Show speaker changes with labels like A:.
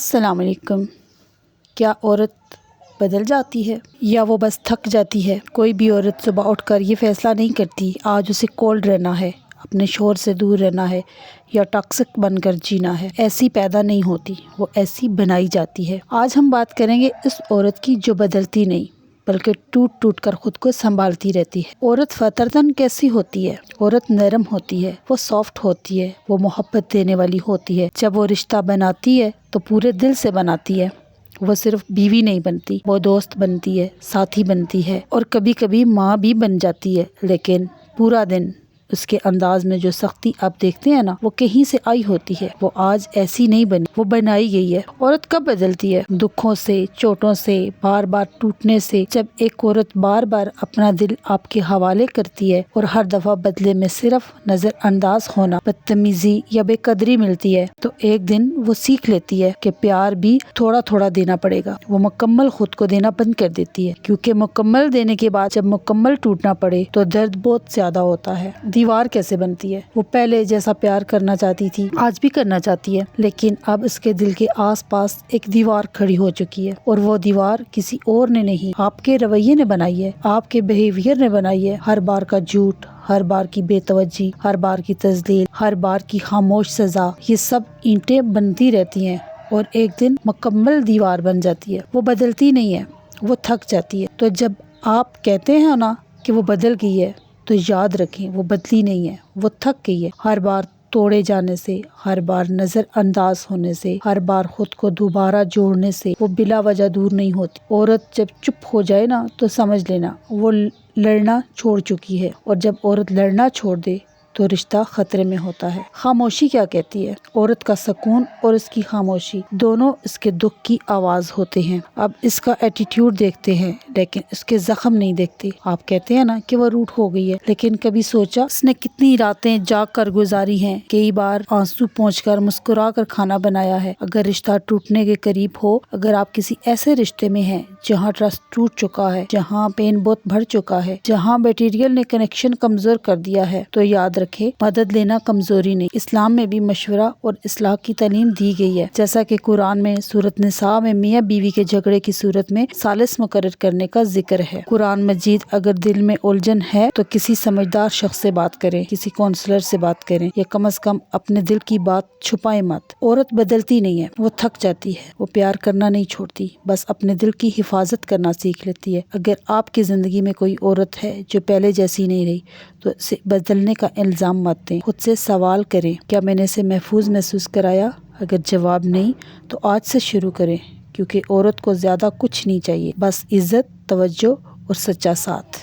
A: السلام علیکم۔ کیا عورت بدل جاتی ہے یا وہ بس تھک جاتی ہے؟ کوئی بھی عورت صبح اٹھ کر یہ فیصلہ نہیں کرتی آج اسے کولڈ رہنا ہے، اپنے شوہر سے دور رہنا ہے یا ٹاکسک بن کر جینا ہے۔ ایسی پیدا نہیں ہوتی، وہ ایسی بنائی جاتی ہے۔ آج ہم بات کریں گے اس عورت کی جو بدلتی نہیں بلکہ ٹوٹ ٹوٹ کر خود کو سنبھالتی رہتی ہے۔ عورت فطرتاً کیسی ہوتی ہے؟ عورت نرم ہوتی ہے، وہ سافٹ ہوتی ہے، وہ محبت دینے والی ہوتی ہے۔ جب وہ رشتہ بناتی ہے تو پورے دل سے بناتی ہے۔ وہ صرف بیوی نہیں بنتی، وہ دوست بنتی ہے، ساتھی بنتی ہے اور کبھی کبھی ماں بھی بن جاتی ہے۔ لیکن پورا دن اس کے انداز میں جو سختی آپ دیکھتے ہیں نا، وہ کہیں سے آئی ہوتی ہے، وہ آج ایسی نہیں بنی، وہ بنائی گئی ہے۔ عورت کب بدلتی ہے؟ دکھوں سے، چوٹوں سے، بار بار ٹوٹنے سے۔ جب ایک عورت بار بار اپنا دل آپ کے حوالے کرتی ہے اور ہر دفعہ بدلے میں صرف نظر انداز ہونا، بدتمیزی یا بے قدری ملتی ہے تو ایک دن وہ سیکھ لیتی ہے کہ پیار بھی تھوڑا تھوڑا دینا پڑے گا۔ وہ مکمل خود کو دینا بند کر دیتی ہے، کیونکہ مکمل دینے کے بعد جب مکمل ٹوٹنا پڑے تو درد بہت زیادہ ہوتا ہے۔ دیوار کیسے بنتی ہے؟ وہ پہلے جیسا پیار کرنا چاہتی تھی آج بھی کرنا چاہتی ہے، لیکن اب اس کے دل کے آس پاس ایک دیوار کھڑی ہو چکی ہے، اور وہ دیوار کسی اور نے نہیں، آپ کے رویے نے بنائی ہے، آپ کے بیہیویئر نے بنائی ہے۔ ہر بار کا جھوٹ، ہر بار کی بے توجہی، ہر بار کی تذلیل، ہر بار کی خاموش سزا، یہ سب اینٹیں بنتی رہتی ہیں اور ایک دن مکمل دیوار بن جاتی ہے۔ وہ بدلتی نہیں ہے، وہ تھک جاتی ہے۔ تو جب آپ کہتے ہیں نا کہ وہ بدل گئی ہے تو یاد رکھیں وہ بدلی نہیں ہے، وہ تھک گئی ہے۔ ہر بار توڑے جانے سے، ہر بار نظر انداز ہونے سے، ہر بار خود کو دوبارہ جوڑنے سے وہ بلا وجہ دور نہیں ہوتی۔ عورت جب چپ ہو جائے نا تو سمجھ لینا وہ لڑنا چھوڑ چکی ہے، اور جب عورت لڑنا چھوڑ دے تو رشتہ خطرے میں ہوتا ہے۔ خاموشی کیا کہتی ہے؟ عورت کا سکون اور اس کی خاموشی دونوں اس کے دکھ کی آواز ہوتے ہیں۔ اب اس کا ایٹیٹیوڈ دیکھتے ہیں لیکن اس کے زخم نہیں دیکھتے۔ آپ کہتے ہیں نا کہ وہ روٹ ہو گئی ہے، لیکن کبھی سوچا اس نے کتنی راتیں جاگ کر گزاری ہیں، کئی بار آنسو پونچھ کر مسکرا کر کھانا بنایا ہے۔ اگر رشتہ ٹوٹنے کے قریب ہو، اگر آپ کسی ایسے رشتے میں ہیں جہاں ٹرسٹ ٹوٹ چکا ہے، جہاں پین بہت بڑھ چکا ہے، جہاں میٹیریل نے کنیکشن کمزور کر دیا ہے، تو یاد رکھے مدد لینا کمزوری نہیں۔ اسلام میں بھی مشورہ اور اصلاح کی تعلیم دی گئی ہے، جیسا کہ قرآن میں سورۃ نساء میں میاں بیوی کے جھگڑے کی صورت میں ثالث مقرر کرنے کا ذکر ہے۔ قرآن مجید اگر دل میں الجھن ہے تو کسی سمجھدار شخص سے بات کریں، کسی کونسلر سے بات کریں، یا کم از کم اپنے دل کی بات چھپائیں مت۔ عورت بدلتی نہیں ہے، وہ تھک جاتی ہے، وہ پیار کرنا نہیں چھوڑتی، بس اپنے دل کی حفاظت کرنا سیکھ لیتی ہے۔ اگر آپ کی زندگی میں کوئی عورت ہے جو پہلے جیسی نہیں رہی تو اسے بدلنے کا الزام مت دیں۔ خود سے سوال کریں، کیا میں نے اسے محفوظ محسوس کرایا؟ اگر جواب نہیں تو آج سے شروع کریں، کیونکہ عورت کو زیادہ کچھ نہیں چاہیے، بس عزت، توجہ اور سچا ساتھ۔